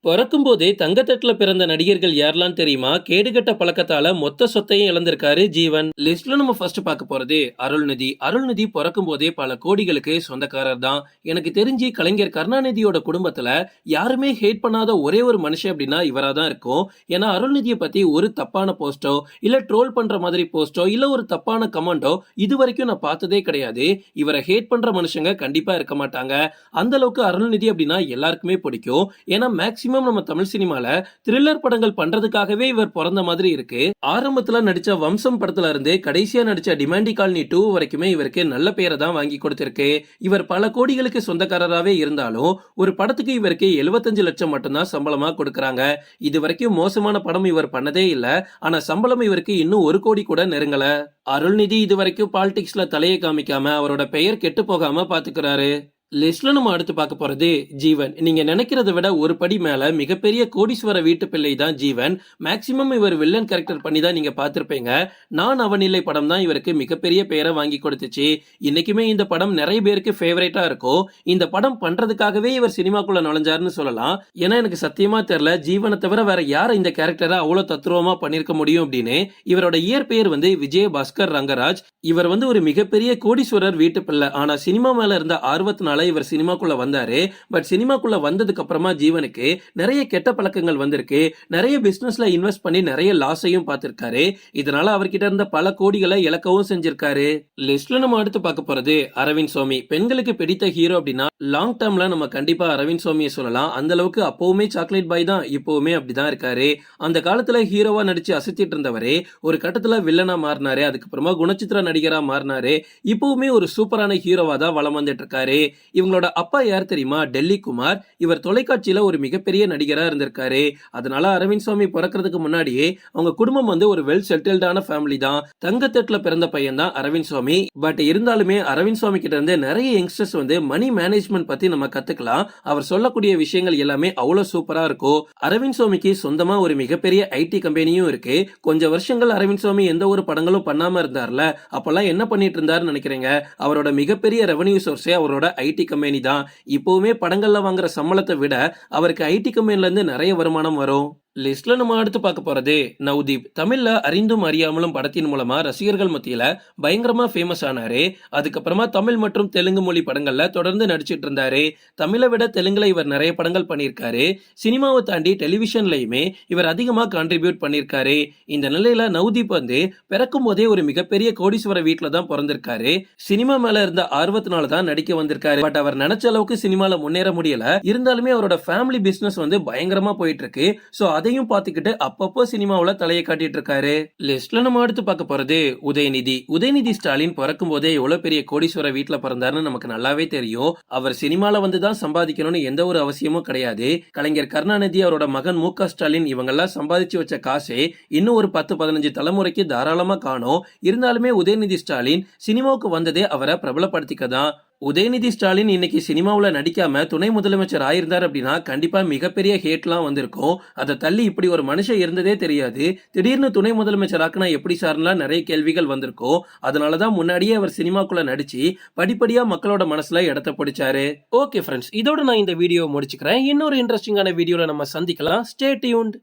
பொறக்கும்போதே தங்கத்தட்டுல பிறந்த நடிகர்கள் யாரெல்லாம் தெரியுமா? கேடுகெட்ட பழக்கத்தால மொத்த சொத்தையும் இழந்திருக்காரு ஜீவன். லிஸ்ட்ல நம்ம ஃபர்ஸ்ட் பார்க்க போறது அருள்நிதி. அருள்நிதி பிறக்கும் போதே பல கோடிகளுக்கு சொந்தக்காரர் தான். எனக்கு தெரிஞ்சு கலைஞர் கருணாநிதியோட குடும்பத்துல யாருமே ஹேட் பண்ணாத ஒரே ஒரு மனுஷன் அப்படின்னா இவரா தான் இருக்கும். ஏன்னா அருள்நிதியை பத்தி ஒரு தப்பான போஸ்டோ இல்ல ட்ரோல் பண்ற மாதிரி போஸ்டோ இல்ல ஒரு தப்பான கமெண்டோ இது வரைக்கும் நான் பார்த்ததே கிடையாது. இவரை ஹேட் பண்ற மனுஷங்க கண்டிப்பா இருக்க மாட்டாங்க. அந்த அளவுக்கு அருள்நிதி அப்படின்னா எல்லாருக்குமே பிடிக்கும். ஏன்னா மேக்சிமம் நம்ம தமிழ் சினிமால த்ரில்லர் படங்கள் பண்றதுக்காகவே இவர் பிறந்த மாதிரி இருக்கு. ஆரம்பத்துல நடிச்ச வம்சம் படத்துல இருந்து கடைசியா நடிச்ச டிமாண்டி காலனி 2 வரைக்குமே இவருக்கு நல்ல பேரை தான் வாங்கி கொடுத்திருக்கு. இவர் பல கோடிகளுக்கு சொந்தக்காரராகவே இருந்தாலும் ஒரு படத்துக்கு இவருக்கு 75 லட்சம் மட்டும்தான் சம்பளமா கொடுக்கறாங்க. இது வரைக்கும் மோசமான படம் இவர் பண்ணதே இல்ல. ஆனா சம்பளம் இவருக்கு இன்னும் 1 கோடி கூட நெருங்கல. அருள்நிதி இதுவரைக்கும் பாலிடிக்ஸ்ல தலையை காமிக்காம அவரோட பெயர் கெட்டு போகாம பாத்துக்கிறாரு. லிஸ்ட்ல நம்ம அடுத்து பார்க்க போறது ஜீவன். நீங்க நினைக்கிறத விட ஒரு படி மேல மிகப்பெரிய கோடீஸ்வர வீட்டு பிள்ளை தான் ஜீவன். மேக்சிமம் இவர் வில்லன் கேரக்டர் பண்ணி தான் நீங்க பார்த்திருப்பீங்க. நான் அவனில்லை படம் தான் இவருக்கு மிகப்பெரிய பெயரை வாங்கி கொடுத்துச்சு. இன்னைக்குமே இந்த படம் நிறைய பேருக்கு ஃபேவரேட்டா இருக்கும். இந்த படம் பண்றதுக்காகவே இவர் சினிமாக்குள்ள நுழைஞ்சாருன்னு சொல்லலாம். ஏன்னா எனக்கு சத்தியமா தெரியல ஜீவனை தவிர வேற யார இந்த கேரக்டரை அவ்வளவு தத்ரூபமா பண்ணிருக்க முடியும் அப்படின்னு. இவரோட இயற்பெயர் விஜயபாஸ்கர் ரங்கராஜ். இவர் ஒரு மிகப்பெரிய கோடீஸ்வரர் வீட்டு பிள்ளை. ஆனா சினிமா மேல இருந்த ஆர்வத்தினால இவர் சினிமாக்குள்ள வந்தாரு. பட் சினிமாக்குள்ள வந்ததுக்கு அப்புறமா ஜீவனுக்கு நிறைய கெட்ட பழக்கங்கள் வந்திருக்கு. நிறைய பிசினஸ்ல இன்வெஸ்ட் பண்ணி நிறைய லாஸையும் பார்த்திருக்காரு. இதனால அவர்கிட்ட இருந்த பல கோடிகளை இழக்கவும் செஞ்சிருக்காரு. லிஸ்ட்ல நம்ம அடுத்து பார்க்க போறது அரவிந்த் சுவாமி. பெண்களுக்கு பிடித்த ஹீரோ அப்படின்னா லாங் டேர்ம்ல நம்ம கண்டிப்பா அரவிந்த் சுவாமியை சொல்லலாம். அந்த அளவுக்கு அப்பவுமே சாக்லேட் பாய் தான், இப்பவுமே அப்படிதான் இருக்காரு. அந்த காலத்துல ஹீரோவா நடிச்சு அசத்திட்டு இருந்தவரே ஒரு கட்டத்துல வில்லனா மாறினாரு. அதுக்கப்புறமா குணச்சித்திர நடிகரா மாறினாரு. இப்பவுமே ஒரு சூப்பரான ஹீரோவா தான் வலம் வந்துட்டு இருக்காரு. இவங்களோட அப்பா யார் தெரியுமா? டெல்லி குமார். இவர் தொலைக்காட்சியில ஒரு மிகப்பெரிய நடிகரா இருந்திருக்காரு. அதனால அரவிந்த் சுவாமி பிறக்கிறதுக்கு முன்னாடியே அவங்க குடும்பம் ஒரு வெல் செட்டில்டான ஃபேமிலி தான். தங்கத்தட்டுல பிறந்த பையன் தான் அரவிந்த் சுவாமி. பட் இருந்தாலுமே அரவிந்த் சுவாமி கிட்ட இருந்து நிறைய யங்ஸ்டர்ஸ் மணி மேனேஜ்மெண்ட் பத்தி நம்ம கத்துக்கலாம். அவர் சொல்லக்கூடிய விஷயங்கள் எல்லாமே அவ்வளவு சூப்பரா இருக்கும். அரவிந்த் சுவாமிக்கு சொந்தமா ஒரு மிகப்பெரிய ஐடி கம்பெனியும் இருக்கு. கொஞ்ச வருஷங்கள் அரவிந்த் சுவாமி எந்த ஒரு படங்களும் பண்ணாம இருந்தார்ல, அப்பெல்லாம் என்ன பண்ணிட்டு இருந்தாருன்னு நினைக்கிறீங்க? அவரோட மிகப்பெரிய ரெவன்யூ சோர்ஸே அவரோட ஐடி கம்பெனி தான். இப்பவுமே படங்கள்ல வாங்குற சம்பளத்தை விட அவருக்கு ஐடி கம்பெனில இருந்து நிறைய வருமானம் வரும். லிஸ்ட்ல நம்ம அடுத்து பார்க்க போறது நவ்தீப். தமிழ்ல அறிந்தும் அறியாமலும் படத்தின் மூலமா ரசிகர்கள் மத்தியில பயங்கரமா ஃபேமஸ் ஆனாரு. அதுக்கப்புறமா தமிழ் மற்றும் தெலுங்கு மொழி படங்கள்ல தொடர்ந்து நடிச்சிட்டு இருந்தாரு. தமிழை விட தெலுங்குல இவர் நிறைய படங்கள் பண்ணியிருக்காரு. சினிமாவை தாண்டி டெலிவிஷன்லயுமே இவர் அதிகமா கான்ட்ரிபியூட் பண்ணியிருக்காரு. இந்த நிலையில நவ்தீப் பிறக்கும் போதே ஒரு மிகப்பெரிய கோடீஸ்வர வீட்டுல தான் பிறந்திருக்காரு. சினிமா மேல இருந்த ஆர்வத்தினால தான் நடிக்க வந்திருக்காரு. பட் அவர் நினைச்ச அளவுக்கு சினிமால முன்னேற முடியல. இருந்தாலுமே அவரோட ஃபேமிலி பிசினஸ் பயங்கரமா போயிட்டு இருக்கு. சோ அதையும் பார்த்துக்கிட்டு அப்பப்போ சினிமாவுல தலையை காட்டிட்டு இருக்காரு. லிஸ்ட்ல நம்ம அடுத்து பார்க்க போறது உதயநிதி. உதயநிதி ஸ்டாலின் பிறக்கும் போதே எவ்வளவு பெரிய கோடீஸ்வர வீட்டுல பிறந்தாருன்னு நமக்கு நல்லாவே தெரியும். அவர் சினிமால தான் சம்பாதிக்கணும்னு எந்த ஒரு அவசியமும் கிடையாது. கலைஞர் கருணாநிதி, அவரோட மகன் மு.க. ஸ்டாலின் இவங்க எல்லாம் சம்பாதிச்சு வச்ச காசே இன்னும் ஒரு 10-15 தலைமுறைக்கு தாராளமா காணும். இருந்தாலுமே உதயநிதி ஸ்டாலின் சினிமாவுக்கு வந்ததே அவரை பிரபலப்படுத்திக்க தான். உதயநிதி ஸ்டாலின் இன்னைக்கு சினிமாவுல நடிக்காம துணை முதலமைச்சர் ஆயிருந்தார் அப்படின்னா கண்டிப்பா மிகப்பெரிய ஹேட்லாம் வந்திருக்கும். அதை தள்ளி இப்படி ஒரு மனுஷன் இருந்ததே தெரியாது, திடீர்னு துணை முதலமைச்சர் ஆக்குனா எப்படி சார்லாம் நிறைய கேள்விகள் வந்திருக்கும். அதனாலதான் முன்னாடியே அவர் சினிமாக்குள்ள நடிச்சு படிப்படியா மக்களோட மனசுல இடத்த பிடிச்சாரு. ஓகே ஃப்ரெண்ட்ஸ், இதோட நான் இந்த வீடியோ முடிச்சுக்கிறேன். இன்னொரு இன்ட்ரெஸ்டிங்கான வீடியோல நம்ம சந்திக்கலாம். Stay tuned.